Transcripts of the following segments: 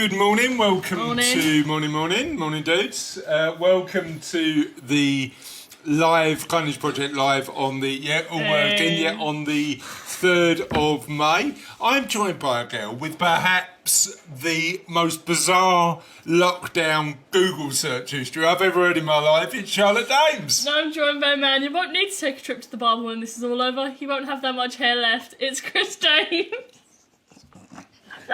Good morning, welcome Morning. to Morning dudes. Welcome to the live Kindness Project live on the on the 3rd of May. I'm joined by a girl with perhaps the most bizarre lockdown Google search history I've ever heard in my life. It's Charlotte Dames. No, I'm joined by a man. You won't need to take a trip to the barber when this is all over. He won't have that much hair left. It's Chris Dames.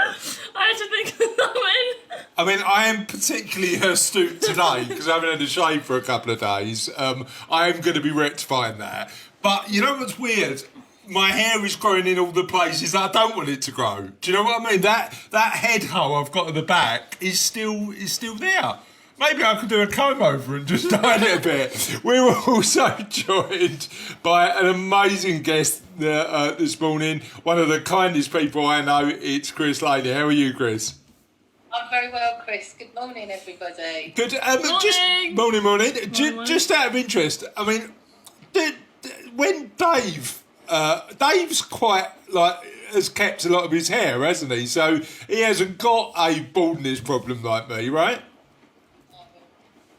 I had to think of that one. I mean, I am particularly astute today because I haven't had a shave for a couple of days. I am going to be rectifying that. But you know what's weird? My hair is growing in all the places that I don't want it to grow. Do you know what I mean? That head hole I've got at the back is still there. Maybe I could do a comb over and just dye it a bit. We were also joined by an amazing guest this morning. One of the kindest people I know. It's Chris Laney. How are you, Chris? I'm very well, Chris. Good morning, everybody. Good. Morning. Morning. Just out of interest, I mean, when Dave's quite has kept a lot of his hair, hasn't he? So he hasn't got a baldness problem like me, right?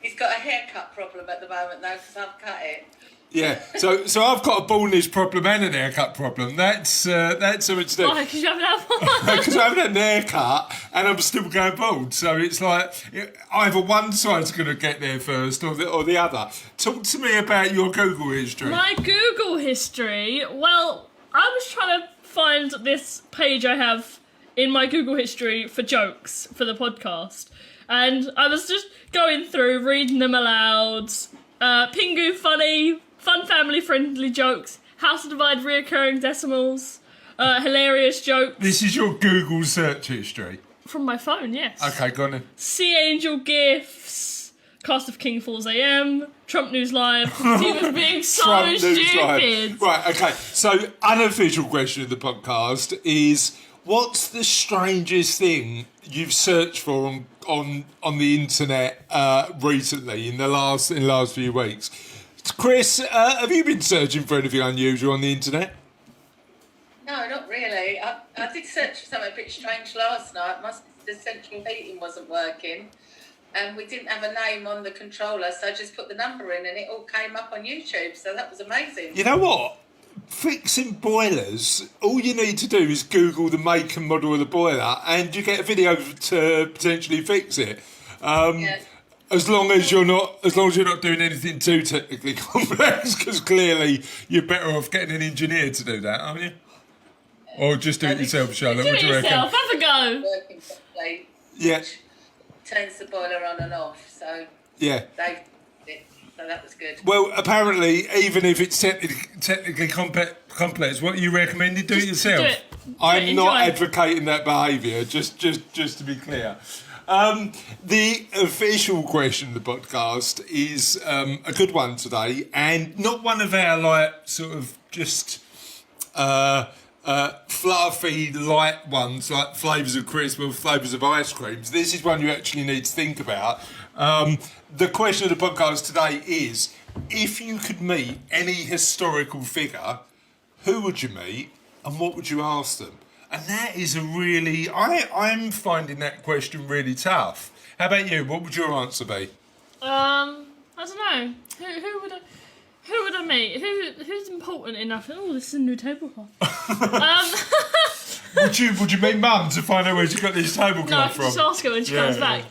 He's got a haircut problem at the moment, though, because I've cut it. Yeah. So I've got a baldness problem and an haircut problem. That's something to do. Why? Because you haven't had one. Because I haven't had an haircut and I'm still going bald. So it's like either one side's going to get there first or the other. Talk to me about your Google history. My Google history. Well, I was trying to find this page I have in my Google history for jokes for the podcast. And I was just going through, reading them aloud. Pingu funny, fun family friendly jokes, how to divide reoccurring decimals, hilarious jokes. This is your Google search history. From my phone, yes. Okay, go on then. Sea Angel GIFs, cast of King Falls AM, Trump News Live. He was being so Trump News Live. stupid. Right, okay. So, unofficial question of the podcast is, what's the strangest thing you've searched for on the internet recently in the last few weeks? Chris, have you been searching for anything unusual on the internet? No, not really. I did search for something a bit strange last night. The central heating wasn't working, and we didn't have a name on the controller, so I just put the number in, and it all came up on YouTube. So that was amazing. You know what? Fixing boilers, all you need to do is Google the make and model of the boiler and you get a video to potentially fix it. Yeah. As long as you're not doing anything too technically complex, because clearly you're better off getting an engineer to do that, aren't you? Or just do it yourself, Charlotte. Do What it do you reckon? yourself, have a go. Working properly. Yeah. Which turns the boiler on and off. So Yeah. they did it. So that was good. Well, apparently, even if it's technically complex, what you recommended, do it yourself. Do it. I'm not Enjoy. advocating that behaviour. Just to be clear. The official question of the podcast is a good one today, and not one of our sort of just fluffy light ones like flavours of crisp or flavours of ice creams. This is one you actually need to think about. The question of the podcast today is, if you could meet any historical figure, who would you meet and what would you ask them? And that is a really... I'm finding that question really tough. How about you? What would your answer be? I don't know. Who would I meet? Who's important enough? Oh, this is a new tablecloth. Would you meet Mum to find out where she got this tablecloth No, I can from? just ask her when she comes back.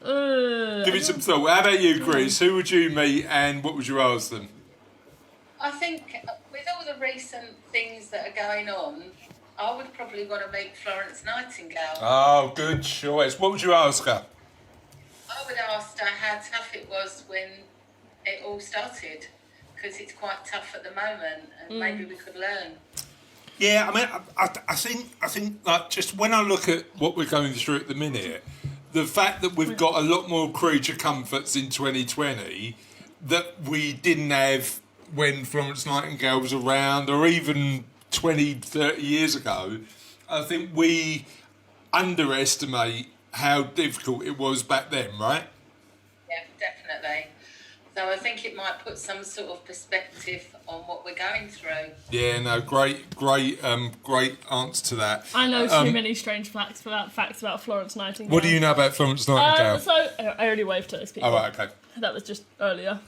Give it some thought. How about you, Chris? Who would you meet and what would you ask them? I think with all the recent things that are going on, I would probably want to meet Florence Nightingale. Oh, good choice. What would you ask her? I would ask her how tough it was when it all started, because it's quite tough at the moment, and maybe we could learn. Yeah, I mean, I think like just when I look at what we're going through at the minute, the fact that we've got a lot more creature comforts in 2020 that we didn't have when Florence Nightingale was around, or even 20, 30 years ago, I think we underestimate how difficult it was back then, right? Yeah, definitely. So I think it might put some sort of perspective on what we're going through. Yeah, no, great answer to that. I know too many strange facts about Florence Nightingale. What do you know about Florence Nightingale? So I already waved to those people. Oh, right, okay. That was just earlier.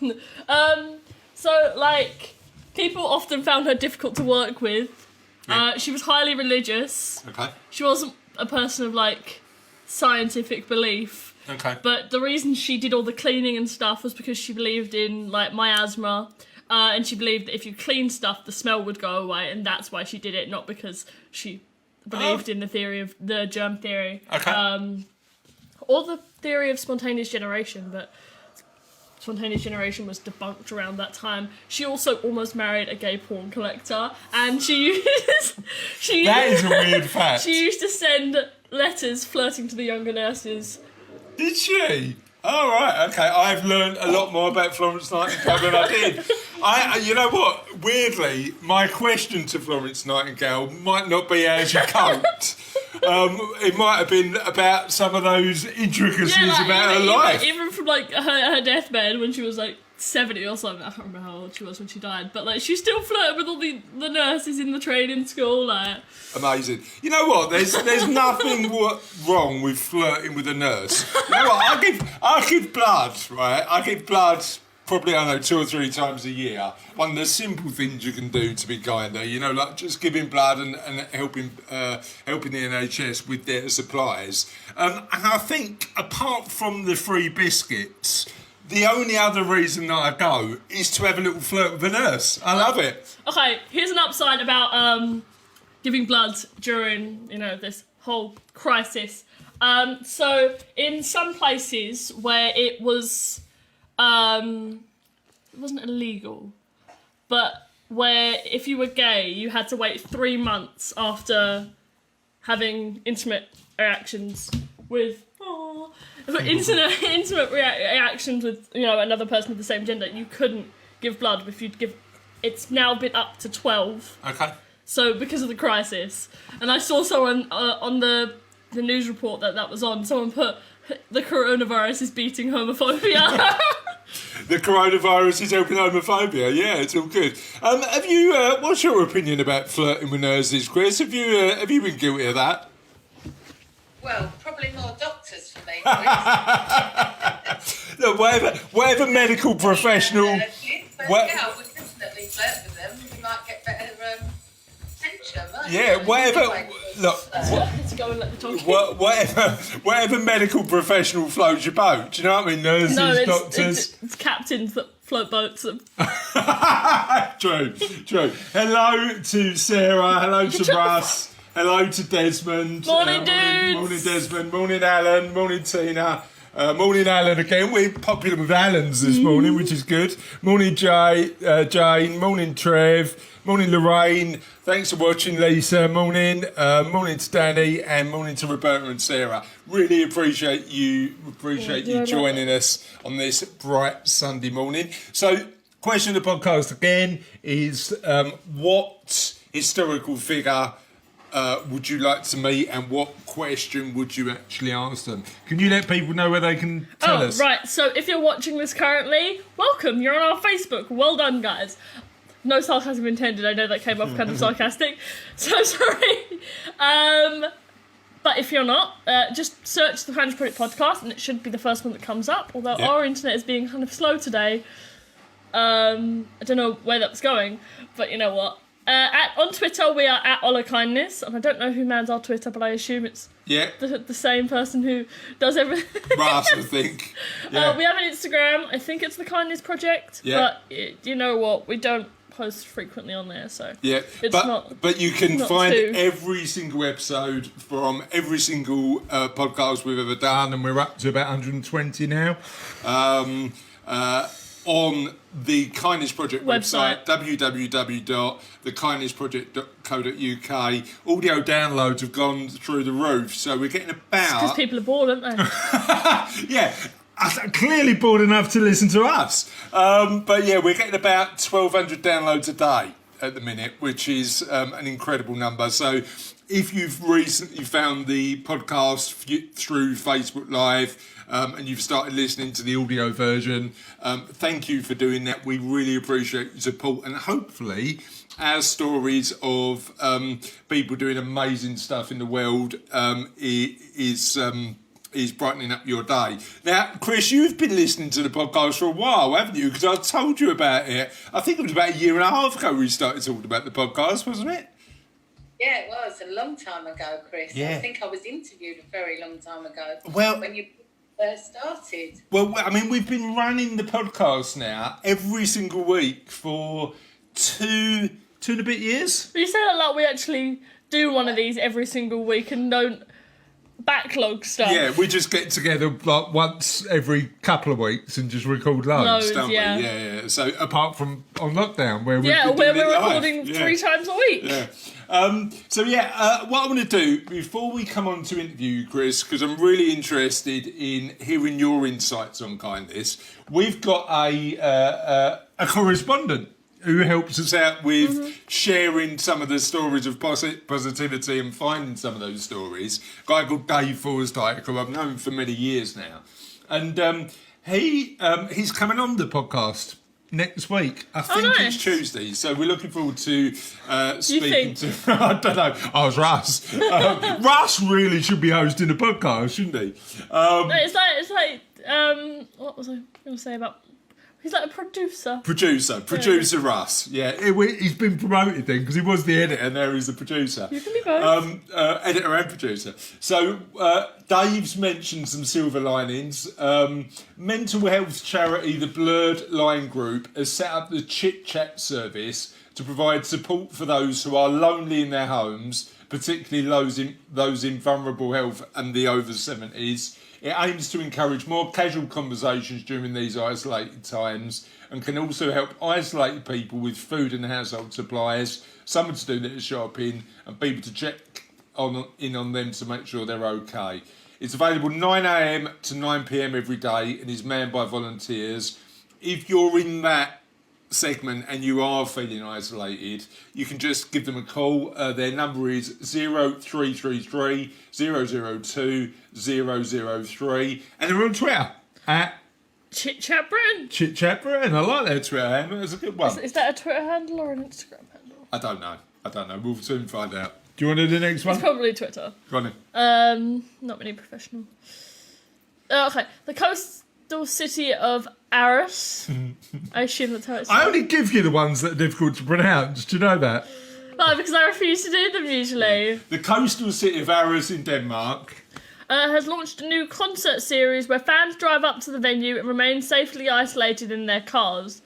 So like, people often found her difficult to work with. Yeah. She was highly religious. Okay. She wasn't a person of like scientific belief. Okay. But the reason she did all the cleaning and stuff was because she believed in like miasma, and she believed that if you clean stuff, the smell would go away, and that's why she did it, not because she believed in the theory of the germ theory, Okay. or the theory of spontaneous generation. But spontaneous generation was debunked around that time. She also almost married a gay porn collector, and she That is a weird fact. she used to send letters flirting to the younger nurses. Did she? Oh, right, okay. I've learned a lot more about Florence Nightingale than I did. You know what? Weirdly, my question to Florence Nightingale might not be how she coped. It might have been about some of those intricacies about her life. Even from like her deathbed when she was like 70 or something. I can't remember how old she was when she died, but like she still flirted with all the nurses in the training school. Like, amazing. You know what? There's nothing wrong with flirting with a nurse. You know what? I give blood, right? I give blood probably, I don't know, 2 or 3 times a year. One of the simple things you can do to be kinder, you know, like just giving blood and helping the NHS with their supplies. And I think apart from the free biscuits, the only other reason that I go is to have a little flirt with a nurse. I love it. okay, here's an upside about giving blood during, you know, this whole crisis. So in some places where it was, it wasn't illegal, but where if you were gay, you had to wait 3 months after having intimate reactions with reactions with, you know, another person of the same gender. You couldn't give blood if you'd give. It's now been up to 12. Okay. So because of the crisis, and I saw someone on the news report that was on. Someone put the coronavirus is beating homophobia. The coronavirus is helping homophobia. Yeah, it's all good. Have you? What's your opinion about flirting with nurses, Chris? Have you been guilty of that? Well, probably more doctors for me. Look, whatever medical professional. Yeah, I would definitely flirt with them. You might get better attention. Yeah, whatever. Look, Let's go and let the talk. whatever medical professional floats your boat. Do you know what I mean? Nurses, doctors. It's captains that float boats. True. Hello to Sarah. Hello to Russ. Hello to Desmond. Morning, dudes. Morning, Desmond. Morning, Alan. Morning, Tina. Morning, Alan again. We're popular with Alans this morning, which is good. Morning, Jane. Morning, Trev. Morning, Lorraine. Thanks for watching, Lisa. Morning. Morning to Danny, and morning to Roberta and Sarah. Really appreciate you joining us on this bright Sunday morning. So, question of the podcast again is what historical figure would you like to meet, and what question would you actually ask them? Can you let people know where they can tell us? Right, so if you're watching this currently, welcome, you're on our Facebook. Well done, guys. No sarcasm intended, I know that came off kind of sarcastic, so sorry. But if you're not, just search the Kindness Project podcast and it should be the first one that comes up, although our internet is being kind of slow today. I don't know where that's going, but you know what. On Twitter, we are at Ola Kindness, and I don't know who mans our Twitter, but I assume it's the same person who does everything. Russ, I think. Yeah. We have an Instagram. I think it's the Kindness Project, but you know what? We don't post frequently on there, so but you can find every single episode from every single podcast we've ever done, and we're up to about 120 now. On the Kindness Project website, www.thekindnessproject.co.uk. Audio downloads have gone through the roof, so we're getting about... Because people are bored, aren't they? Yeah, clearly bored enough to listen to us. But yeah, we're getting about 1,200 downloads a day. at the minute, which is an incredible number. So if you've recently found the podcast through Facebook Live and you've started listening to the audio version, thank you for doing that. We really appreciate your support, and hopefully our stories of people doing amazing stuff in the world is brightening up your day. Now, Chris, you've been listening to the podcast for a while, haven't you? Because I told you about it. I think it was about a year and a half ago we started talking about the podcast, wasn't it? Yeah, it was a long time ago, Chris. Yeah. I think I was interviewed a very long time ago. Well, when you first started. Well, I mean, we've been running the podcast now every single week for two and a bit years. You say that like we actually do one of these every single week and don't backlog stuff. Yeah, we just get together like once every couple of weeks and just record loads, don't yeah. we? Yeah. So apart from on lockdown, where we're recording live. 3 times a week. Yeah. What I want to do before we come on to interview you, Chris, because I'm really interested in hearing your insights on kindness. We've got a correspondent who helps us out with sharing some of the stories of positivity and finding some of those stories. A guy called Dave Forsdyke, who I've known for many years now. And he's coming on the podcast next week. I think it's Tuesday, so we're looking forward to speaking to... I don't know. Oh, it's Russ. Russ really should be hosting a podcast, shouldn't he? It's like what was I going to say about... He's like a producer. Producer Russ. Yeah, he's been promoted then because he was the editor and now he's the producer. You can be both. Editor and producer. So Dave's mentioned some silver linings. Mental health charity, the Blurred Line Group, has set up the Chit Chat service to provide support for those who are lonely in their homes, particularly those in vulnerable health and the over 70s. It aims to encourage more casual conversations during these isolated times and can also help isolated people with food and household supplies, someone to do their shopping and people to check in on them to make sure they're okay. It's available 9 a.m. to 9 p.m. every day and is manned by volunteers. If you're in that segment and you are feeling isolated, you can just give them a call. Their number is 0333 002 003 and they're on Twitter at Chit Chat Britain. Chit Chat Britain. I like their Twitter handle. It's a good one. Is that a Twitter handle or an Instagram handle? I don't know. We'll soon find out. Do you want to do the next one? It's probably Twitter. Go on then. Not really professional. Okay. The coastal city of Aarhus. I assume that's how it's I only give you the ones that are difficult to pronounce. Do you know that? No, because I refuse to do them usually. The coastal city of Aarhus in Denmark has launched a new concert series where fans drive up to the venue and remain safely isolated in their cars.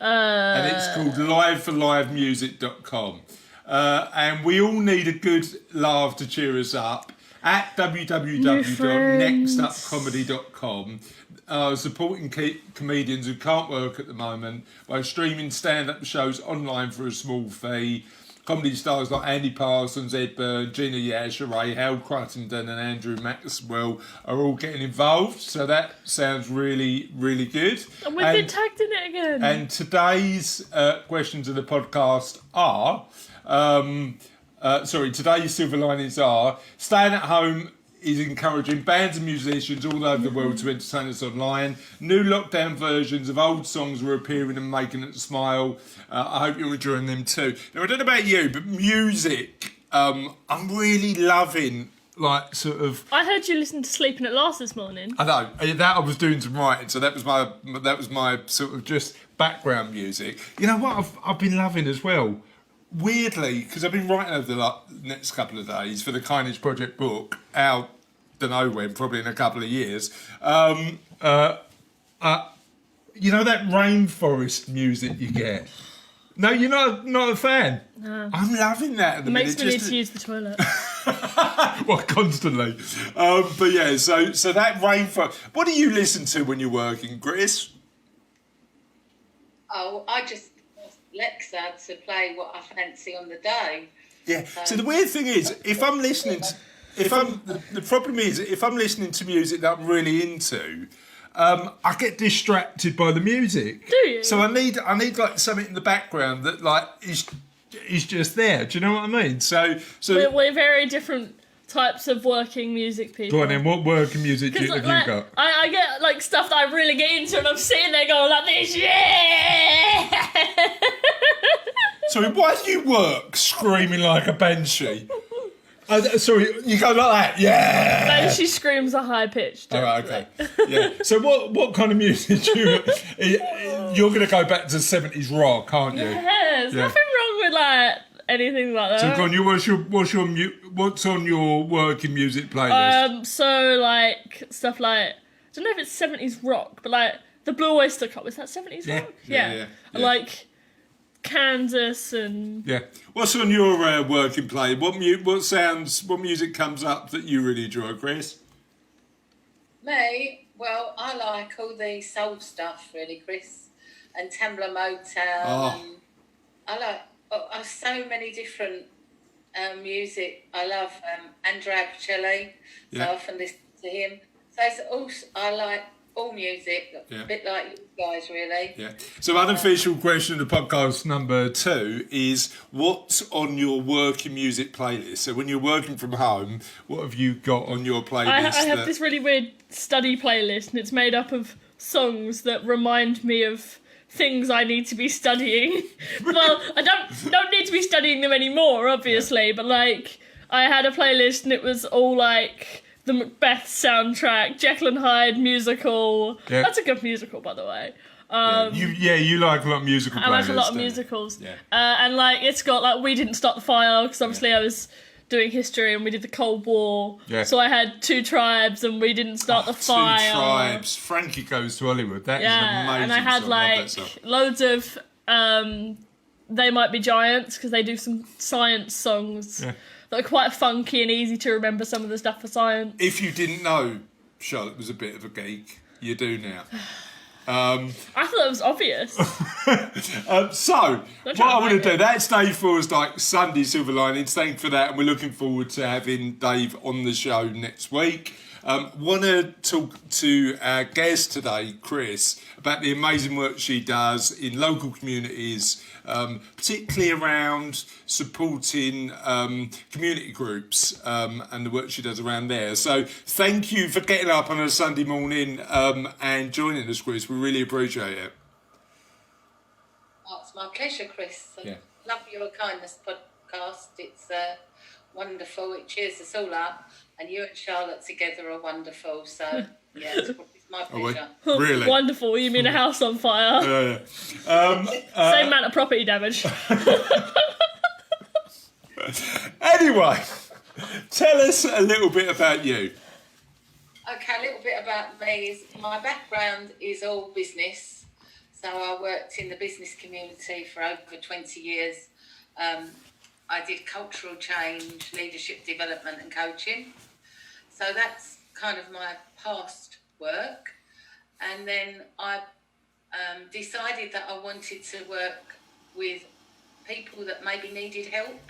And it's called liveforlivemusic.com. And we all need a good laugh to cheer us up at www.nextupcomedy.com. Supporting comedians who can't work at the moment by streaming stand-up shows online for a small fee. Comedy stars like Andy Parsons, Ed Byrne, Gina Yashere, Hal Cruttenden and Andrew Maxwell are all getting involved. So that sounds really, really good. And we've been tagged in it again. And today's questions of the podcast are... today's silver linings are staying at home is encouraging bands and musicians all over the world to entertain us online. New lockdown versions of old songs are appearing and making us smile. I hope you're enjoying them too. Now, I don't know about you, but music, I'm really loving, like, sort of... I heard you listen to Sleeping at Last this morning. I know. That I was doing some writing, so that was my sort of just background music. You know what I've been loving as well? Weirdly, because I've been writing over the next couple of days for the Kindness Project book, out, don't know when, probably in a couple of years. You know that rainforest music you get? No, you're not a fan? No. I'm loving that at the minute. Makes me need to use the toilet. Well, constantly. But yeah, so that rainforest... What do you listen to when you're working, Chris? Oh, I just... Alexa to play what I fancy on the day. Yeah. So the weird thing is, if I'm listening to, the problem is, if I'm listening to music that I'm really into, I get distracted by the music. Do you? So I need like something in the background that like is is just there. Do you know what I mean? So We're very different types of working music people. go on then. What working music have you got? I get like stuff that I really get into, and I'm sitting there going like this, yeah. Sorry, why do you work screaming like a banshee? Sorry, you go like that, yeah. And she screams a high pitched. All right, okay. Yeah. So what kind of music you're going to go back to 70s rock, aren't you? Yeah, there's nothing wrong with like anything like that. So go on, what's on your working music playlist? So like stuff like, I don't know if it's 70s rock, but like the Blue Oyster Cult, is that 70s rock? Yeah. Like Kansas and What's on your working play? What music comes up that you really enjoy, Chris? Me, well, I like all the soul stuff, really, Chris, and Tambla Motown. Oh. And I like so many different music. I love Andrea Bocelli, so I often listen to him. So it's also, I like all music, a bit like you guys, really. Yeah. So, unofficial question of podcast number 2 is: what's on your working music playlist? So, when you're working from home, what have you got on your playlist? I have this really weird study playlist, and it's made up of songs that remind me of things I need to be studying. Well, I don't need to be studying them anymore, obviously, but like I had a playlist and it was all like the Macbeth soundtrack, Jekyll and Hyde musical. Yeah. That's a good musical, by the way. You like a lot of musical playlists. I like a lot of musicals. Yeah. And like it's got like We Didn't Start the Fire, because obviously I was doing history and we did the Cold War. Yeah. So I had Two Tribes and We Didn't Start the Fire. Two Tribes. Frankie Goes to Hollywood. That is an amazing and I had song. like loads of They Might Be Giants, because they do some science songs that are quite funky and easy to remember some of the stuff for science. If you didn't know Charlotte was a bit of a geek, you do now. I thought it was obvious. So, what I want to do, that's Dave Forr's like Sunday Silver Linings. Thank you for that, and we're looking forward to having Dave on the show next week. Want to talk to our guest today, Chris, about the amazing work she does in local communities, particularly around supporting community groups and the work she does around there. So thank you for getting up on a Sunday morning and joining us, Chris. We really appreciate it. Oh, it's my pleasure, Chris. Yeah. Love your kindness podcast. It's wonderful. It cheers us all up. And you and Charlotte together are wonderful. So, yeah, it's my pleasure. Really? Wonderful. You mean a house on fire? Same amount of property damage. Anyway, tell us a little bit about you. Okay, a little bit about me is my background is all business. So I worked in the business community for over 20 years. I did cultural change, leadership development and coaching. So that's kind of my past work. And then I decided that I wanted to work with people that maybe needed help,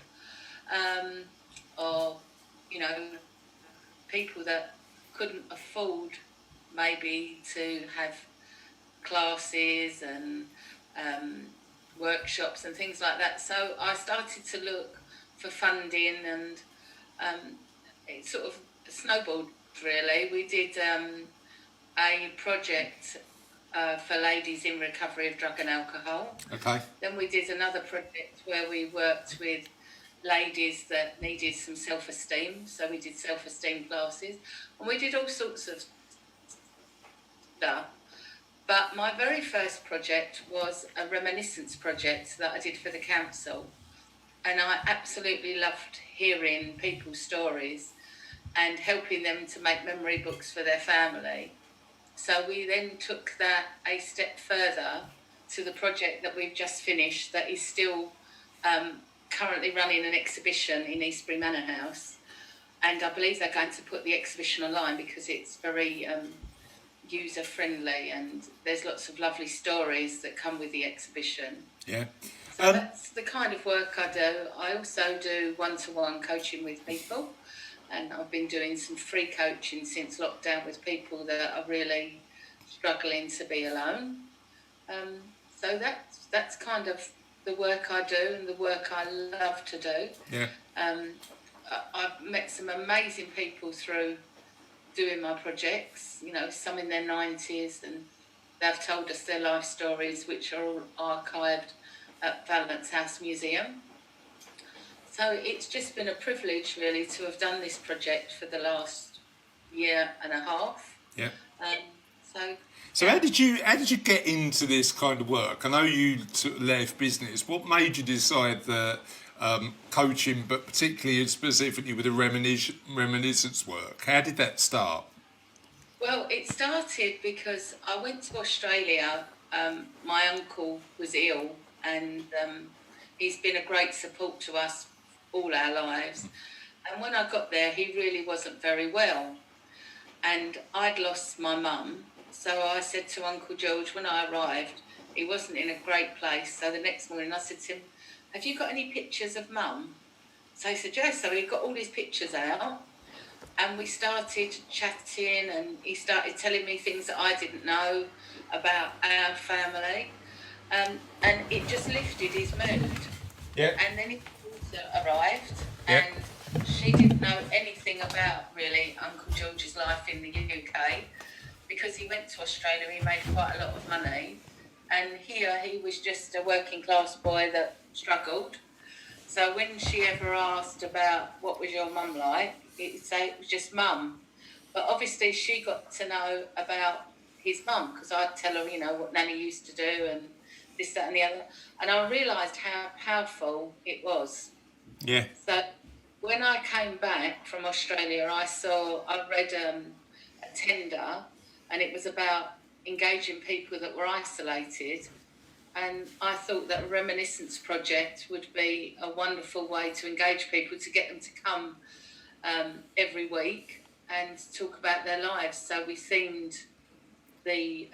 or, you know, people that couldn't afford maybe to have classes and workshops and things like that. So I started to look for funding, and it sort of snowballed, really. We did a project for ladies in recovery of drug and alcohol. Okay. Then we did another project where we worked with ladies that needed some self-esteem. So we did self-esteem classes, and we did all sorts of stuff. But my very first project was a reminiscence project that I did for the council. And I absolutely loved hearing people's stories and helping them to make memory books for their family. So we then took that a step further to the project that we've just finished, that is still currently running an exhibition in Eastbury Manor House. And I believe they're going to put the exhibition online because it's very user-friendly, and there's lots of lovely stories that come with the exhibition. Yeah. So that's the kind of work I do. I also do one-to-one coaching with people, and I've been doing some free coaching since lockdown with people that are really struggling to be alone. So that's kind of the work I do and the work I love to do. Yeah. I've met some amazing people through doing my projects, you know, some in their 90s, and they've told us their life stories, which are all archived at Valence House Museum. So it's just been a privilege, really, to have done this project for the last year and a half. Yeah. So how did you get into this kind of work? I know you sort of left business. What made you decide that coaching, but particularly and specifically with the reminiscence work, how did that start? Well, it started because I went to Australia. My uncle was ill, and he's been a great support to us all our lives. And when I got there, he really wasn't very well. And I'd lost my mum. So I said to Uncle George when I arrived, he wasn't in a great place. So the next morning I said to him, have you got any pictures of Mum? So he said, yes. So he got all his pictures out, and we started chatting, and he started telling me things that I didn't know about our family. And it just lifted his mood. Yeah. And then his daughter arrived, Yeah. and she didn't know anything about, really, Uncle George's life in the UK. Because he went to Australia, he made quite a lot of money. And here he was just a working class boy that struggled. So when she ever asked about what was your mum like, he'd say it was just Mum. But obviously she got to know about his mum, because I'd tell her, you know, what Nanny used to do and this, that and the other. And I realised how powerful it was. Yeah. So when I came back from Australia, I read a tender, and it was about engaging people that were isolated. And I thought that a reminiscence project would be a wonderful way to engage people, to get them to come every week and talk about their lives. So we themed the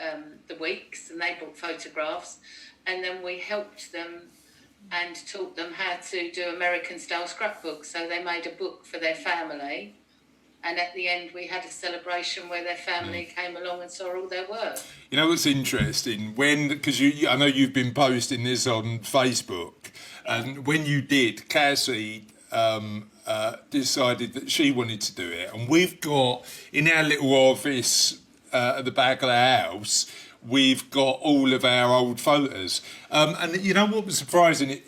weeks, and they brought photographs, and then we helped them and taught them how to do American-style scrapbooks. So they made a book for their family. And at the end, we had a celebration where their family came along and saw all their work. You know what's interesting? Because I know you've been posting this on Facebook, and when you did, Cassie decided that she wanted to do it. And we've got, in our little office at the back of the house, we've got all of our old photos. And you know what was surprising?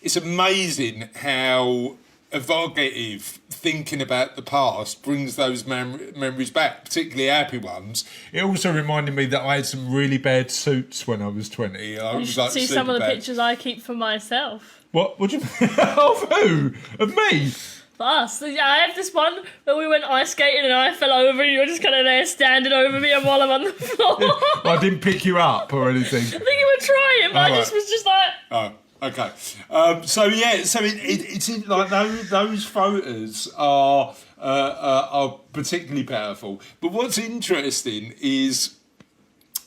It's amazing how evocative thinking about the past brings those memories back, particularly happy ones. It also reminded me that I had some really bad suits when I was 20. I You was should like see super some of the bad. pictures I keep for myself. What do you of who? Of me? For us. I have this one where we went ice skating and I fell over and you were just kind of there standing over me while I'm on the floor. I didn't pick you up or anything. I think you were trying, but I Alright. just was just like... Oh, okay. So it's in, like those photos are particularly powerful. But what's interesting is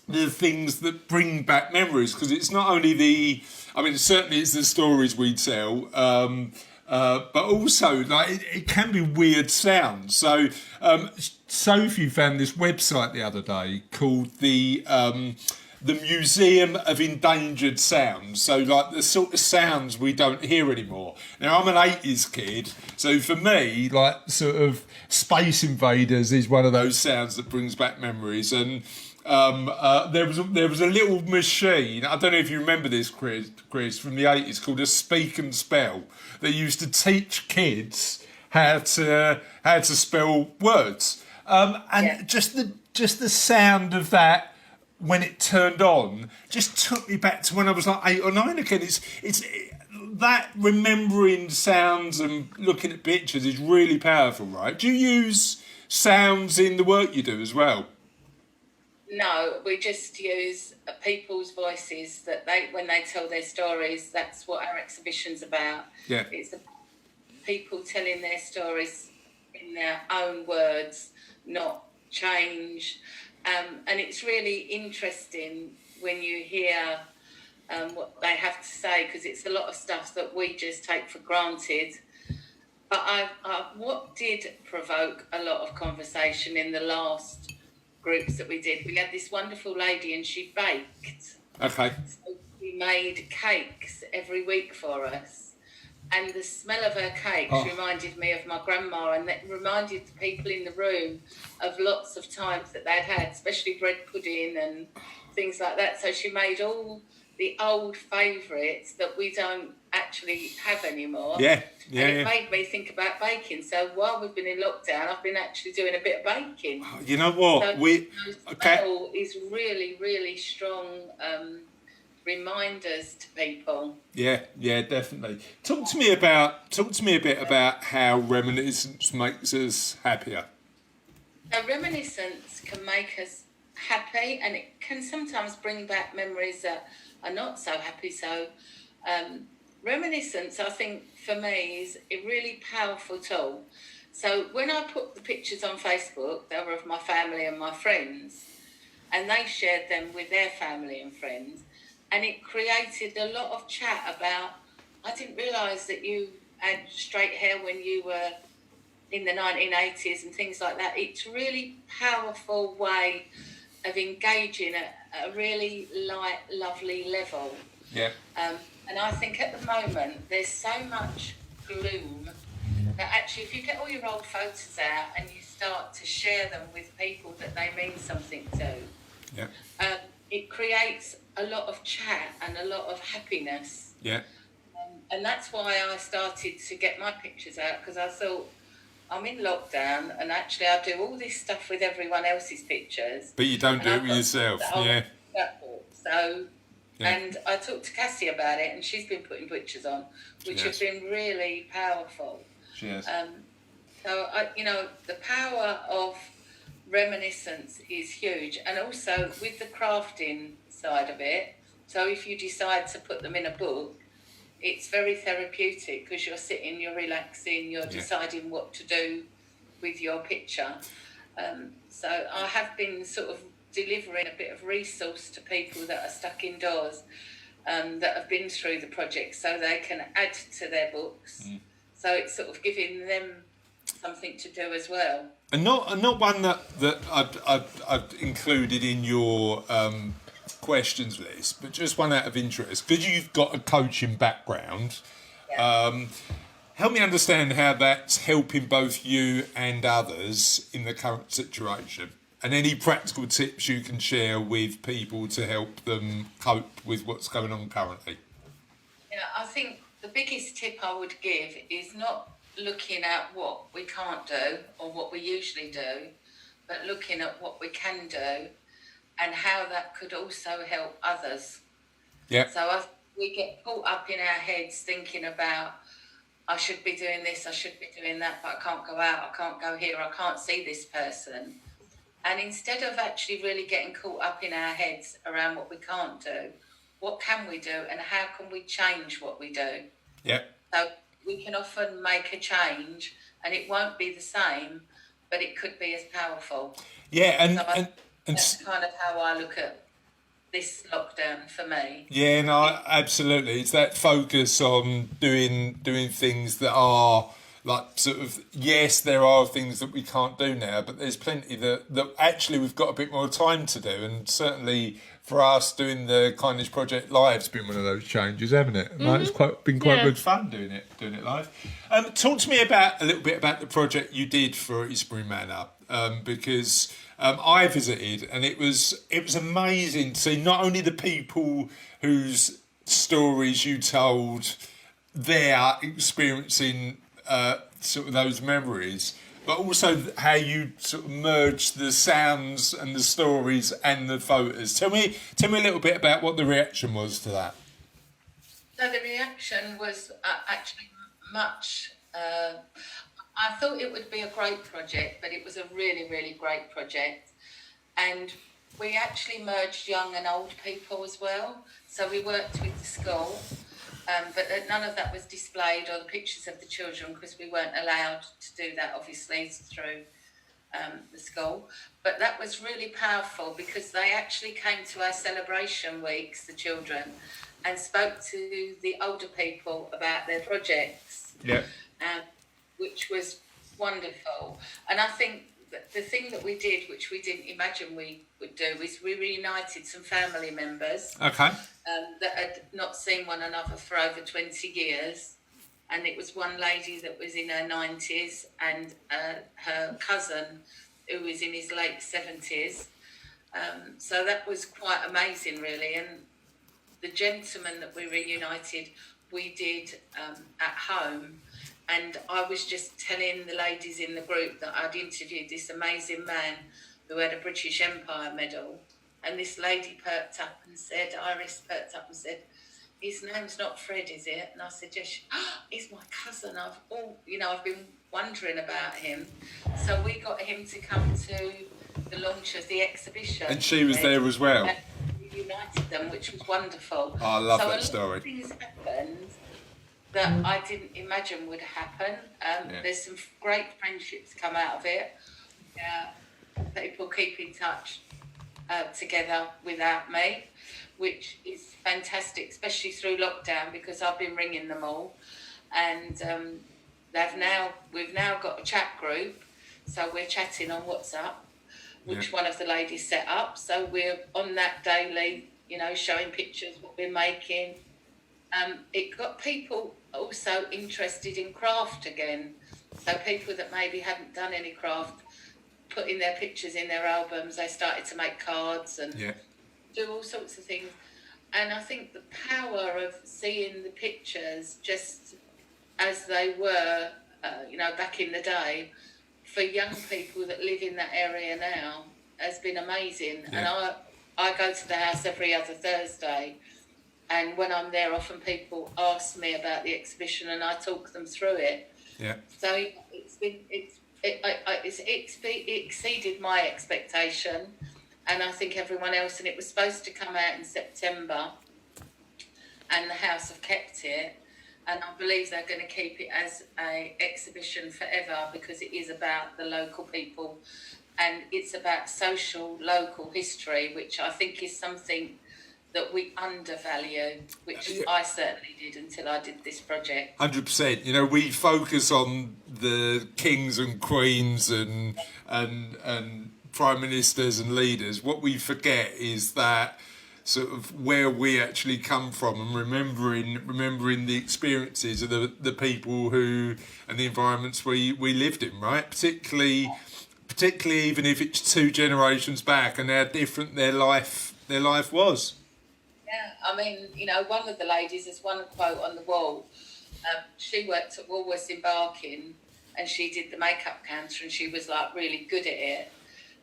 the things that bring back memories, because it's not only certainly it's the stories we tell, but also like it can be weird sounds. So Sophie found this website the other day called the Museum of Endangered Sounds. So like the sort of sounds we don't hear anymore. Now I'm an 80s kid, so for me like sort of Space Invaders is one of those sounds that brings back memories. And there was a little machine, I don't know if you remember this, Chris, from the 80s, called a Speak and Spell. They used to teach kids how to spell words. Just the sound of that when it turned on just took me back to when I was like 8 or 9 again. It's that remembering sounds and looking at pictures is really powerful, right? Do you use sounds in the work you do as well? No, we just use people's voices that when they tell their stories. That's what our exhibition's about. Yeah. It's about people telling their stories in their own words, not change. And it's really interesting when you hear what they have to say, because it's a lot of stuff that we just take for granted. But what did provoke a lot of conversation in the last groups that we did, we had this wonderful lady and she baked. Okay. So she made cakes every week for us. And the smell of her cakes reminded me of my grandma, and that reminded the people in the room of lots of times that they'd had, especially bread pudding and things like that. So she made all the old favourites that we don't actually have anymore. Yeah. And it made me think about baking. So while we've been in lockdown, I've been actually doing a bit of baking. You know what? So smell is really, really strong reminders to people. Yeah, definitely. Talk to me a bit about how reminiscence makes us happier. Now, reminiscence can make us happy, and it can sometimes bring back memories that are not so happy. So reminiscence, I think, for me, is a really powerful tool. So when I put the pictures on Facebook, they were of my family and my friends, and they shared them with their family and friends, and it created a lot of chat about, I didn't realise that you had straight hair when you were in the 1980s and things like that. It's a really powerful way of engaging at a really light, lovely level. Yeah. And I think at the moment there's so much gloom that actually if you get all your old photos out and you start to share them with people that they mean something to, it creates a lot of chat and a lot of happiness. Yeah. And that's why I started to get my pictures out, because I thought, I'm in lockdown and actually I do all this stuff with everyone else's pictures. But you don't do it with yourself, So, and I talked to Cassie about it, and she's been putting pictures on, which have been really powerful. She has. So, the power of reminiscence is huge. And also with the crafting side of it, so if you decide to put them in a book, it's very therapeutic because you're sitting, you're relaxing, you're deciding what to do with your picture. So I have been sort of delivering a bit of resource to people that are stuck indoors, that have been through the project, so they can add to their books. So it's sort of giving them something to do as well. And not one that I'd included in your questions list, but just one out of interest, because you've got a coaching background. Help me understand how that's helping both you and others in the current situation, and any practical tips you can share with people to help them cope with what's going on currently. I think the biggest tip I would give is not looking at what we can't do or what we usually do, but looking at what we can do and how that could also help others. So we get caught up in our heads thinking about, I should be doing this, I should be doing that, but I can't go out, I can't go here, I can't see this person. And instead of actually really getting caught up in our heads around what we can't do, what can we do and how can we change what we do? So we can often make a change and it won't be the same, but it could be as powerful. That's kind of how I look at this lockdown for me. Yeah, no, absolutely. It's that focus on doing things that are like sort of, yes, there are things that we can't do now, but there's plenty that actually we've got a bit more time to do. And certainly for us, doing the Kindness Project live's been one of those changes, haven't it? And it's been quite good fun doing it live. Talk to me a little bit about the project you did for Eastbury Manor, because I visited, and it was amazing to see not only the people whose stories you told, their experiencing sort of those memories, but also how you sort of merged the sounds and the stories and the photos. Tell me a little bit about what the reaction was to that. So the reaction was actually much. I thought it would be a great project, but it was a really, really great project. And we actually merged young and old people as well. So we worked with the school, but none of that was displayed, or the pictures of the children, because we weren't allowed to do that, obviously, through the school. But that was really powerful because they actually came to our celebration weeks, the children, and spoke to the older people about their projects. Which was wonderful. And I think the thing that we did, which we didn't imagine we would do, is we reunited some family members Okay. that had not seen one another for over 20 years. And it was one lady that was in her 90s and her cousin who was in his late 70s. So that was quite amazing, really. And the gentleman that we reunited, we did at home. And I was just telling the ladies in the group that I'd interviewed this amazing man who had a British Empire medal. And this lady perked up and said, Iris perked up and said, his name's not Fred, is it? And I said, yes. He's my cousin. I've been wondering about him. So we got him to come to the launch of the exhibition. And she was there as well. And we united them, which was wonderful. Oh, I love that a lot story. of things happened that I didn't imagine would happen. There's some great friendships come out of it. People keep in touch together without me, which is fantastic, especially through lockdown, because I've been ringing them all. And we've now got a chat group, so we're chatting on WhatsApp, which one of the ladies set up. So we're on that daily, showing pictures, what we're making. It got people also interested in craft again. So people that maybe hadn't done any craft, putting their pictures in their albums, they started to make cards and do all sorts of things. And I think the power of seeing the pictures just as they were, back in the day, for young people that live in that area now, has been amazing. And I go to the house every other Thursday, and when I'm there, often people ask me about the exhibition, and I talk them through it. Yeah. So it exceeded my expectation, and I think everyone else. And it was supposed to come out in September, and the house have kept it. And I believe they're going to keep it as an exhibition forever, because it is about the local people, and it's about social local history, which I think is something that we undervalue, which I certainly did until I did this project. 100%. We focus on the kings and queens and prime ministers and leaders. What we forget is that sort of where we actually come from, and remembering the experiences of the people who and the environments we lived in, right? Particularly even if it's 2 generations back, and how different their life was. Yeah, I mean, one of the ladies, there's one quote on the wall. She worked at Woolworths in Barking, and she did the makeup counter, and she was like really good at it.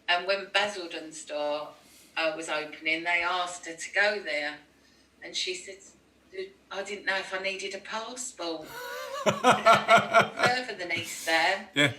And when Basildon store was opening, they asked her to go there, and she said, I didn't know if I needed a passport. Further than Eastham. Yeah.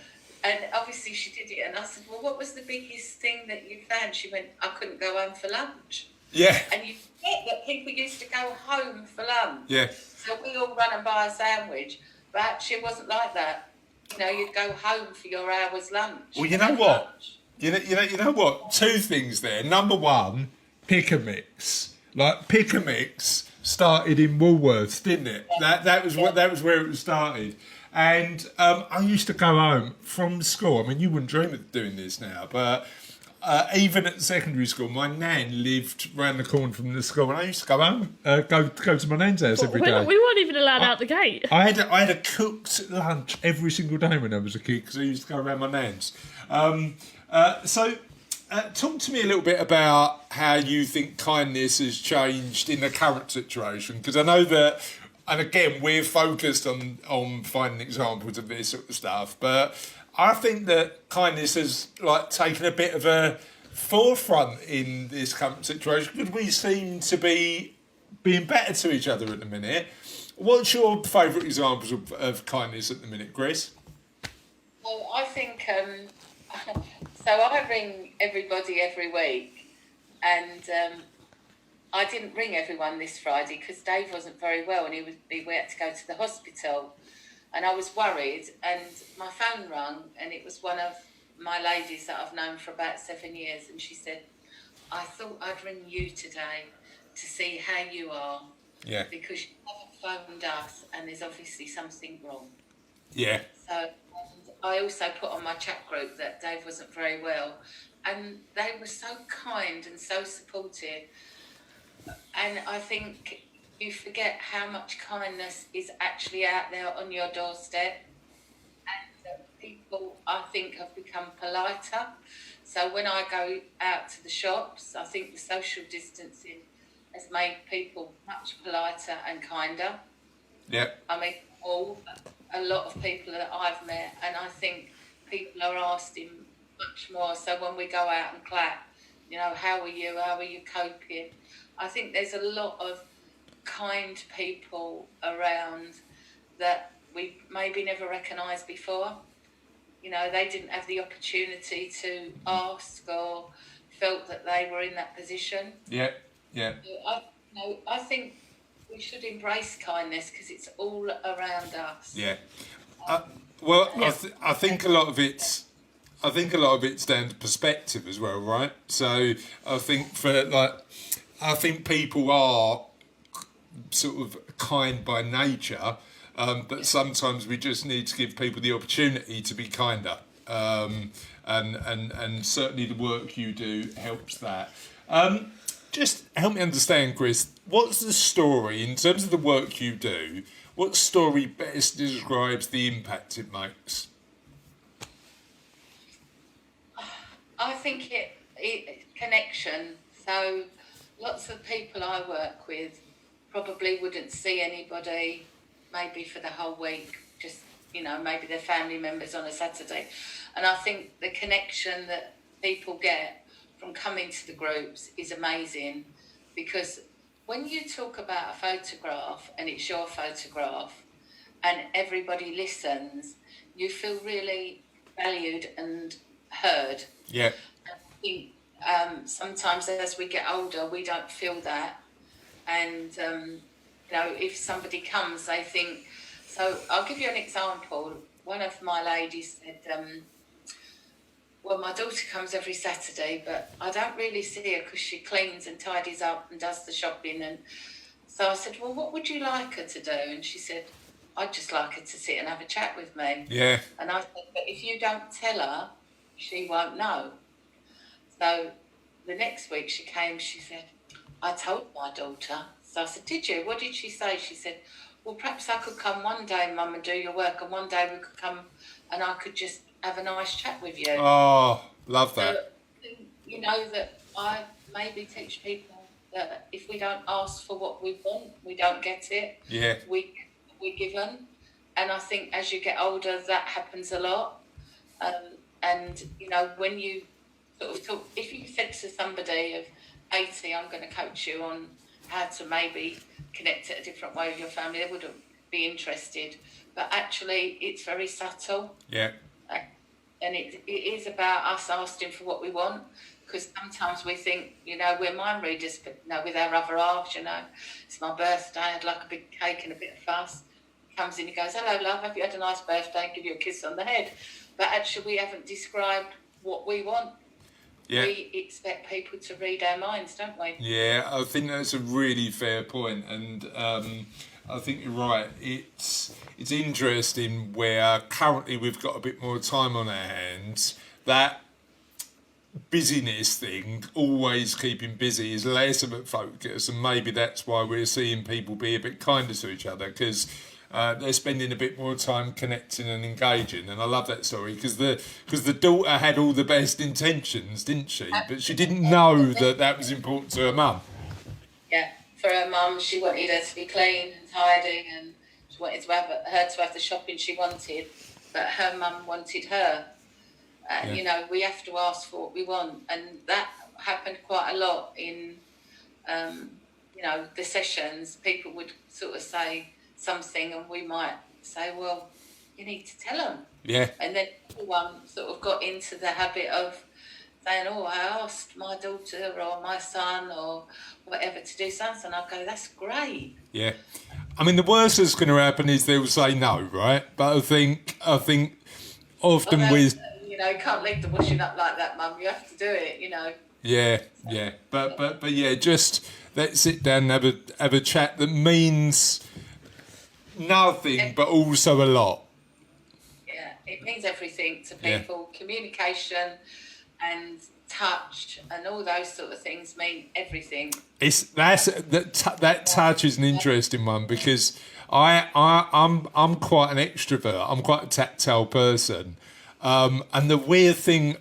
And obviously she did it, and I said, well, what was the biggest thing that you found? She went, I couldn't go home for lunch. Yeah. And you forget that people used to go home for lunch. Yeah. So we all run and buy a sandwich, but actually it wasn't like that. You'd go home for your hour's lunch. Well, you know what? You know what? 2 things there. Number 1, pick a mix. Like pick a mix started in Woolworths, didn't it? Yeah. That was where it started. And I used to go home from school. I mean, you wouldn't dream of doing this now, but even at secondary school, my nan lived round the corner from the school, and I used to go home, go to my nan's house every day. We weren't even allowed out the gate. I had a cooked lunch every single day when I was a kid, because I used to go around my nan's. So talk to me a little bit about how you think kindness has changed in the current situation, because I know that, and again, we're focused on finding examples of this sort of stuff, but I think that kindness has taken a bit of a forefront in this current situation, because we seem to be being better to each other at the minute. What's your favourite examples of kindness at the minute, Grace? Well, I think, so I ring everybody every week, and I didn't ring everyone this Friday because Dave wasn't very well, and we had to go to the hospital. And I was worried, and my phone rang, and it was one of my ladies that I've known for about 7 years, and she said, I thought I'd ring you today to see how you are. Yeah. Because you haven't phoned us, and there's obviously something wrong. Yeah. So I also put on my chat group that Dave wasn't very well, and they were so kind and so supportive. And I think you forget how much kindness is actually out there on your doorstep. And people, I think, have become politer. So when I go out to the shops, I think the social distancing has made people much politer and kinder. Yeah. I mean, a lot of people that I've met, and I think people are asking much more. So when we go out and clap, you know, how are you? How are you coping? I think there's a lot of kind people around that we maybe never recognised before. You know, they didn't have the opportunity to ask or felt that they were in that position. Yeah, yeah. I think we should embrace kindness because it's all around us. Yeah. I think a lot of it's down to perspective as well, right? So I think people are sort of kind by nature, but sometimes we just need to give people the opportunity to be kinder. And certainly the work you do helps that. Just help me understand, Chris, what's the story, in terms of the work you do, what story best describes the impact it makes? I think it connection. So lots of people I work with probably wouldn't see anybody maybe for the whole week, just, you know, maybe their family members on a Saturday. And I think the connection that people get from coming to the groups is amazing, because when you talk about a photograph and it's your photograph and everybody listens, you feel really valued and heard. Yeah. I think sometimes as we get older, we don't feel that. And, you know, if somebody comes, they think... So I'll give you an example. One of my ladies said, well, my daughter comes every Saturday, but I don't really see her because she cleans and tidies up and does the shopping. And so I said, well, what would you like her to do? And she said, I'd just like her to sit and have a chat with me. Yeah. And I said, but if you don't tell her, she won't know. So the next week she came, she said, I told my daughter. So I said, did you? What did she say? She said, well, perhaps I could come one day, Mum, and do your work, and one day we could come and I could just have a nice chat with you. Oh, love that. So, you know, that I maybe teach people that if we don't ask for what we want, we don't get it. Yeah. We're given. And I think as you get older, that happens a lot. And, you know, when you sort of talk, if you said to somebody of 80, I'm going to coach you on how to maybe connect it a different way with your family, they wouldn't be interested. But actually, it's very subtle. Yeah. And it is about us asking for what we want, because sometimes we think, you know, we're mind readers, but, you know, with our other halves, you know, it's my birthday, I'd like a big cake and a bit of fuss. He comes in, he goes, hello, love, have you had a nice birthday, and give you a kiss on the head. But actually, we haven't described what we want. Yeah. We expect people to read our minds, don't we? Yeah, I think that's a really fair point, and I think you're right. It's interesting where currently we've got a bit more time on our hands. That busyness thing, always keeping busy, is less of a focus, and maybe that's why we're seeing people be a bit kinder to each other, because they're spending a bit more time connecting and engaging. And I love that story because the daughter had all the best intentions, didn't she? But she didn't know that was important to her mum. Yeah, for her mum, she wanted her to be clean and tidy, and she wanted to have her to have the shopping she wanted, but her mum wanted her. Yeah. You know, we have to ask for what we want, and that happened quite a lot in, you know, the sessions. People would sort of say something, and we might say, well, you need to tell them. Yeah. And then everyone sort of got into the habit of saying, oh, I asked my daughter or my son or whatever to do something. I go, that's great. Yeah. I mean, the worst that's going to happen is they'll say no, right? But I think often with... You know, you can't leave the washing up like that, Mum. You have to do it, you know. Yeah. But yeah, just let's sit down and have a chat that means nothing, but also a lot. Yeah, It means everything to Yeah. people. Communication and touch and all those sort of things mean everything. That touch is an interesting one because I'm quite an extrovert. I'm quite a tactile person, and the weird thing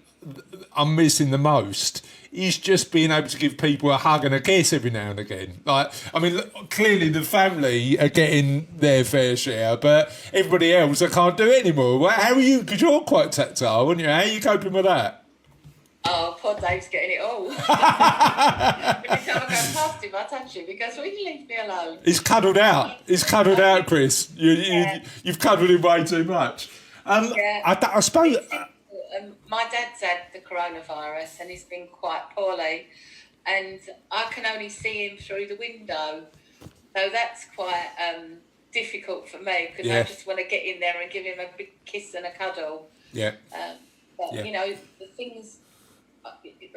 I'm missing the most is just being able to give people a hug and a kiss every now and again. Like, I mean, clearly the family are getting their fair share, but everybody else, I can't do it anymore. Well, how are you? Because you're quite tactile, aren't you? How are you coping with that? Oh, poor Dave's getting it all. Every time I go past him, I touch him because will you leave me alone? He's cuddled out. He's cuddled out, Chris. You've cuddled him way too much. Yeah. I suppose... My dad's had the coronavirus and he's been quite poorly, and I can only see him through the window. So that's quite difficult for me because I just want to get in there and give him a big kiss and a cuddle. Yeah. But, you know, the things,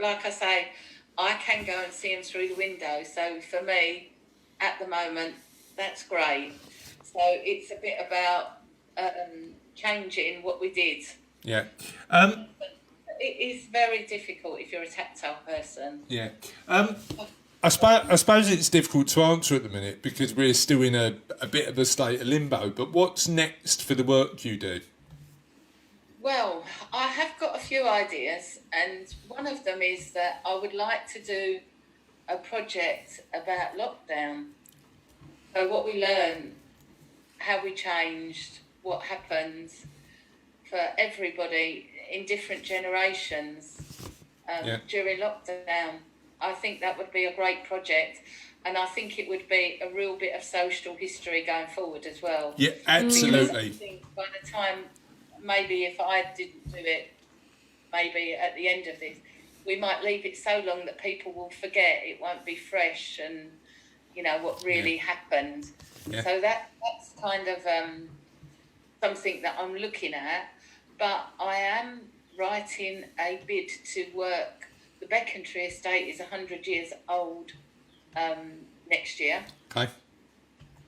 like I say, I can go and see him through the window. So for me, at the moment, that's great. So it's a bit about changing what we did. Yeah. It is very difficult if you're a tactile person. Yeah. I suppose it's difficult to answer at the minute because we're still in a bit of a state of limbo. But what's next for the work you do? Well, I have got a few ideas, and one of them is that I would like to do a project about lockdown. So what we learned, how we changed, what happened for everybody in different generations during lockdown. I think that would be a great project, and I think it would be a real bit of social history going forward as well. Yeah, absolutely. I think by the time, maybe if I didn't do it, maybe at the end of this, we might leave it so long that people will forget. It won't be fresh and, you know, what really happened. Yeah. So that's kind of something that I'm looking at. But I am writing a bid to work. The Becontree estate is 100 years old next year. Okay.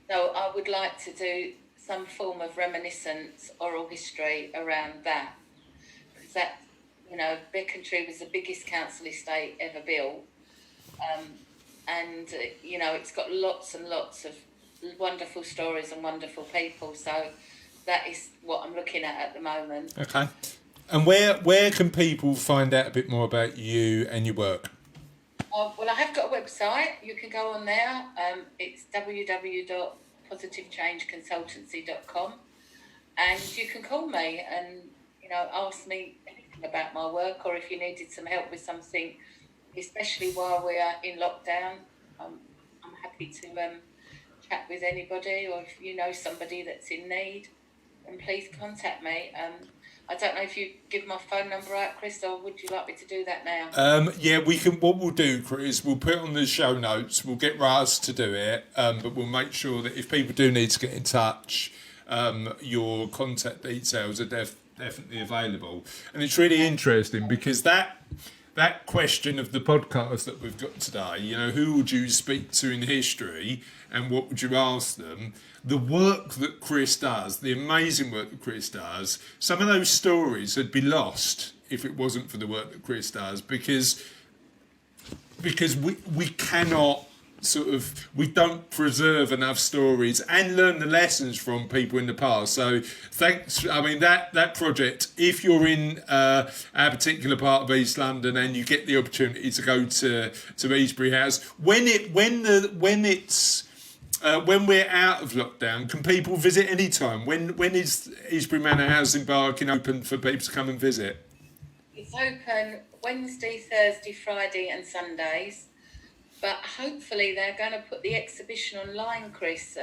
So I would like to do some form of reminiscence, oral history around that. Because that, you know, Becontree was the biggest council estate ever built. And, you know, it's got lots and lots of wonderful stories and wonderful people. So that is what I'm looking at the moment. Okay. And where can people find out a bit more about you and your work? Well, I have got a website. You can go on there. It's www.positivechangeconsultancy.com, and you can call me and, you know, ask me anything about my work, or if you needed some help with something, especially while we are in lockdown. I'm happy to chat with anybody, or if you know somebody that's in need, then please contact me. I don't know if you give my phone number out, Chris, or would you like me to do that now? Yeah, we can. What we'll do, Chris, we'll put it on the show notes. We'll get Raz to do it, but we'll make sure that if people do need to get in touch, your contact details are definitely available. And it's really interesting because that question of the podcast that we've got today, you know, who would you speak to in history and what would you ask them? The work that Chris does, the amazing work that Chris does, some of those stories would be lost if it wasn't for the work that Chris does, because we cannot we don't preserve enough stories and learn the lessons from people in the past. So thanks. I mean, that project, if you're in our particular part of East London and you get the opportunity to go to Eastbury House, when we're out of lockdown, can people visit any time? When is Eastbury Manor House in Barking open for people to come and visit? It's open Wednesday, Thursday, Friday and Sundays. But hopefully they're going to put the exhibition online, Chris.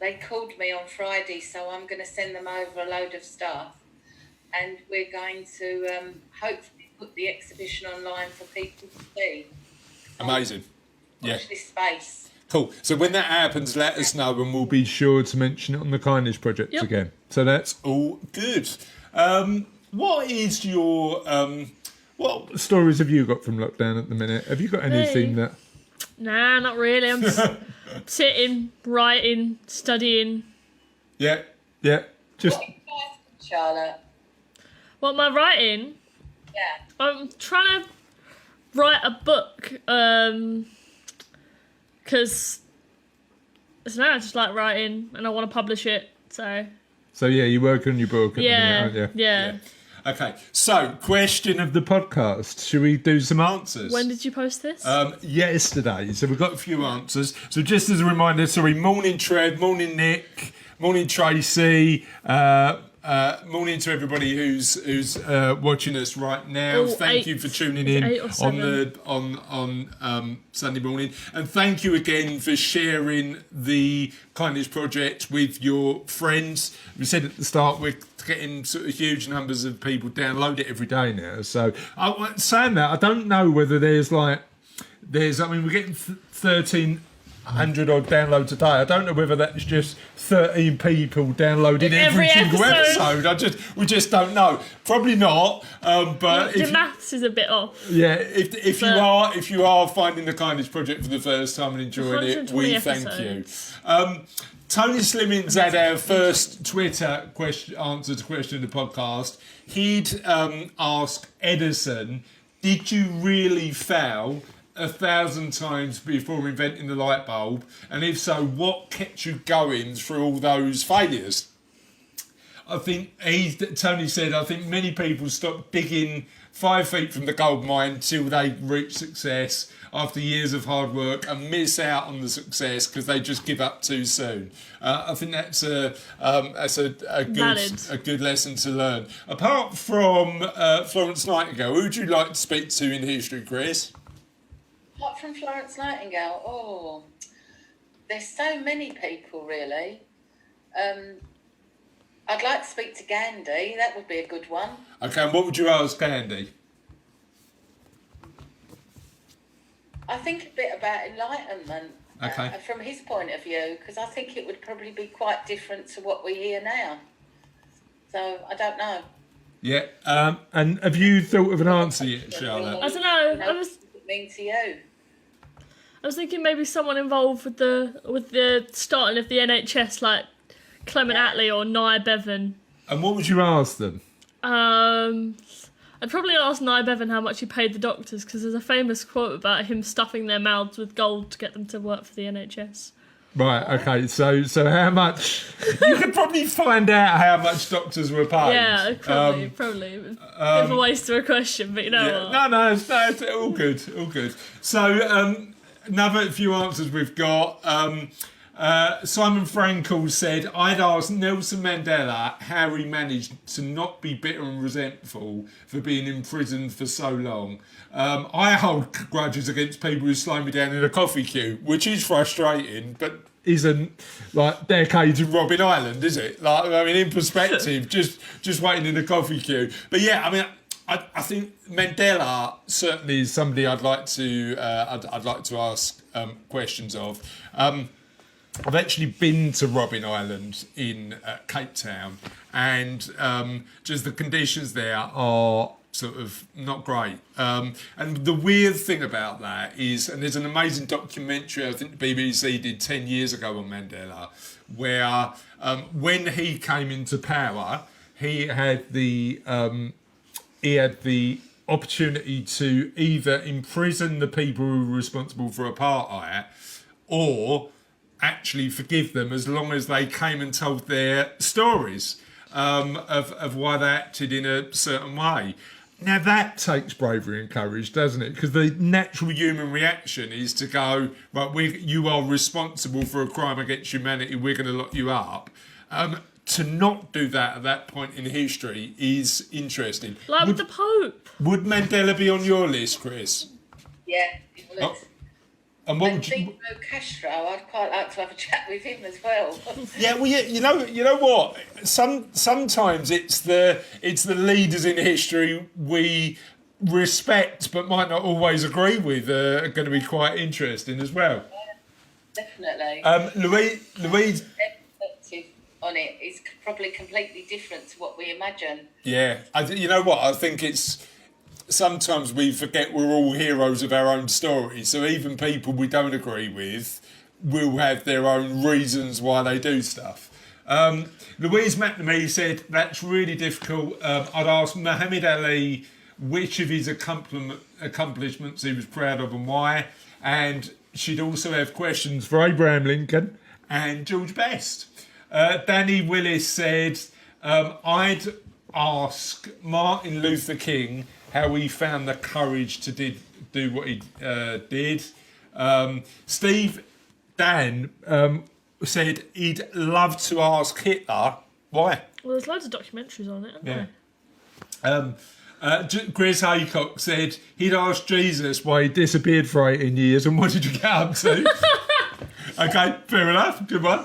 They called me on Friday, so I'm going to send them over a load of stuff. And we're going to hopefully put the exhibition online for people to see. Amazing. Watch this space. Cool. So when that happens, let us know and we'll be sure to mention it on the Kindness Project again. So that's all good. What is your... what stories have you got from lockdown at the minute? Have you got anything that... Nah, not really. I'm just sitting, writing, studying. Yeah. Just... What you guys can Charlotte? What am I writing? Yeah. I'm trying to write a book, because I just like writing and I want to publish it. So yeah, you work on your book at the yeah, minute, aren't you? yeah. Okay, so question of the podcast. Should we do some answers? When did you post this? Yesterday. So we've got a few answers. So just as a reminder, morning Trev, morning Nick, morning Tracy, morning to everybody who's watching us right now. Oh, Thank you for tuning in on Sunday morning, and thank you again for sharing the Kindness Project with your friends. We said at the start we're getting sort of huge numbers of people download it every day now. So saying that, I don't know whether we're getting 1,300 odd downloads a day. I don't know whether that's just 13 people downloading every single episode. We just don't know. Probably not. But the maths is a bit off. Yeah, if you are finding the Kindness Project for the first time and enjoying it, we thank you. Tony Slimmins had our first Twitter answer to question in the podcast. He'd asked Edison, did you really fail 1,000 times before inventing the light bulb? And if so, what kept you going through all those failures? I think Tony said, I think many people stop digging 5 feet from the gold mine till they reach success after years of hard work and miss out on the success because they just give up too soon. I think that's a good lesson to learn. Apart from Florence Nightingale, who would you like to speak to in history, Chris? Apart from Florence Nightingale, there's so many people really. I'd like to speak to Gandhi. That would be a good one. Okay, and what would you ask Gandhi? I think a bit about enlightenment. Okay. From his point of view, because I think it would probably be quite different to what we hear now. So I don't know. Yeah. And have you thought of an answer yet, Charlotte? I don't know. What does it mean to you? I was thinking maybe someone involved with the starting of the NHS, like Clement Attlee or Nye Bevan. And what would you ask them? I'd probably ask Nye Bevan how much he paid the doctors, because there's a famous quote about him stuffing their mouths with gold to get them to work for the NHS. Right, okay, so how much... You could probably find out how much doctors were paid. Yeah, probably. Bit of a waste of a question, but you know what? No, it's all good. So, another few answers we've got. Simon Frankel said, I'd ask Nelson Mandela how he managed to not be bitter and resentful for being imprisoned for so long. I hold grudges against people who slow me down in a coffee queue, which is frustrating, but isn't like decades of Robin Island, is it? Like, I mean, in perspective, just waiting in a coffee queue. But yeah, I mean, I think Mandela certainly is somebody I'd like to ask questions of. I've actually been to Robin Island in Cape Town, and just the conditions there are sort of not great. And the weird thing about that is, and there's an amazing documentary I think the BBC did 10 years ago on Mandela, where when he came into power, he had the opportunity to either imprison the people who were responsible for apartheid or actually forgive them as long as they came and told their stories of why they acted in a certain way. Now that takes bravery and courage, doesn't it? Because the natural human reaction is to go, right, you are responsible for a crime against humanity, we're going to lock you up. To not do that at that point in history is interesting. Like with the Pope. Would Mandela be on your list, Chris? Yeah, it would. Oh. And what would you... Castro, I'd quite like to have a chat with him as well. Yeah, well, you know what? Sometimes it's the leaders in history we respect but might not always agree with are going to be quite interesting as well. Yeah, definitely. Louise perspective on it is probably completely different to what we imagine. Yeah, you know what? I think it's... Sometimes we forget we're all heroes of our own stories. So even people we don't agree with will have their own reasons why they do stuff. Louise McNamee said, that's really difficult. I'd ask Muhammad Ali which of his accomplishments he was proud of and why. And she'd also have questions for Abraham Lincoln and George Best. Danny Willis said, I'd ask Martin Luther King how he found the courage to do what he did. Steve Dan said he'd love to ask Hitler why. Well, there's loads of documentaries on it, aren't there? Chris Haycock said he'd ask Jesus why he disappeared for 18 years and what did you get up to? Okay, fair enough, good one.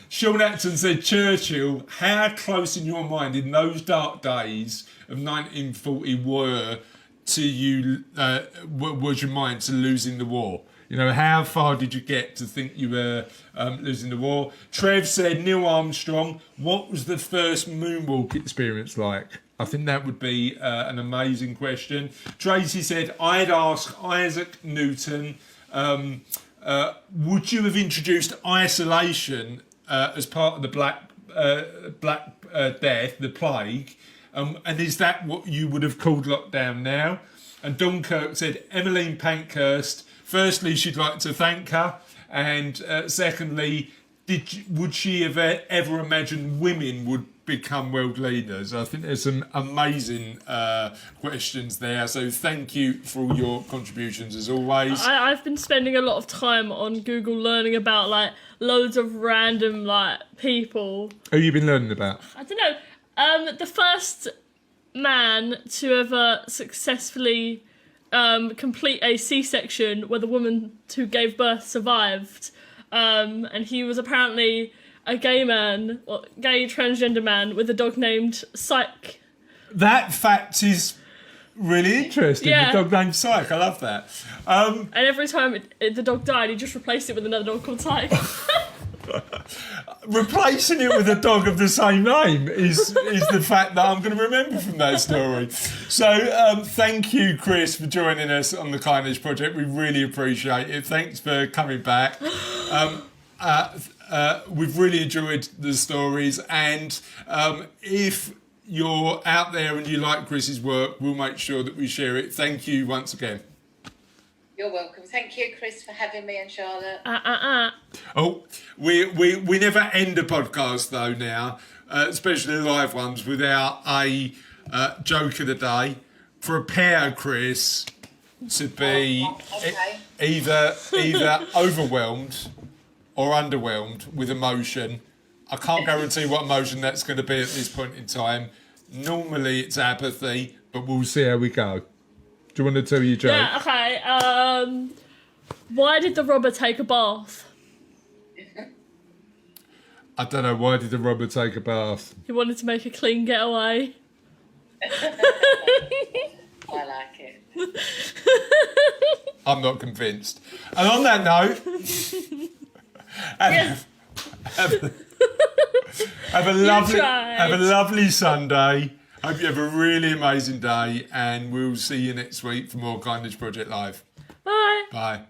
Sean Atson said Churchill, how close in your mind in those dark days of 1940 was your mind to losing the war? You know, how far did you get to think you were losing the war? Trev said, Neil Armstrong, what was the first moonwalk experience like? I think that would be an amazing question. Tracy said, I'd ask Isaac Newton, would you have introduced isolation as part of the Black Death, the plague? And is that what you would have called lockdown now? And Dunkirk said, Emmeline Pankhurst, firstly, she'd like to thank her. And secondly, would she have ever imagined women would become world leaders? I think there's some amazing questions there. So thank you for all your contributions as always. I've been spending a lot of time on Google learning about like loads of random like people. Who have you been learning about? I don't know. The first man to ever successfully complete a C-section where the woman who gave birth survived. And he was apparently a gay man, or gay transgender man with a dog named Psyche. That fact is really interesting. Yeah. The dog named Psyche, I love that. And every time the dog died, he just replaced it with another dog called Psyche. Replacing it with a dog of the same name is the fact that I'm going to remember from that story. So thank you, Chris, for joining us on the Kindness Project. We really appreciate it. Thanks for coming back. We've really enjoyed the stories, and if you're out there and you like Chris's work, we'll make sure that we share it. Thank you once again. You're welcome. Thank you, Chris, for having me and Charlotte. Oh, we never end a podcast though now, especially live ones, without a joke of the day. Prepare Chris to be either overwhelmed or underwhelmed with emotion. I can't guarantee what emotion that's going to be at this point in time. Normally it's apathy, but we'll see how we go. Do you want to tell your joke? Yeah, okay. Why did the robber take a bath? I don't know. Why did the robber take a bath? He wanted to make a clean getaway. I like it. I'm not convinced. And on that note, have a lovely Sunday. Hope you have a really amazing day, and we'll see you next week for more Kindness Project Live. Bye. Bye.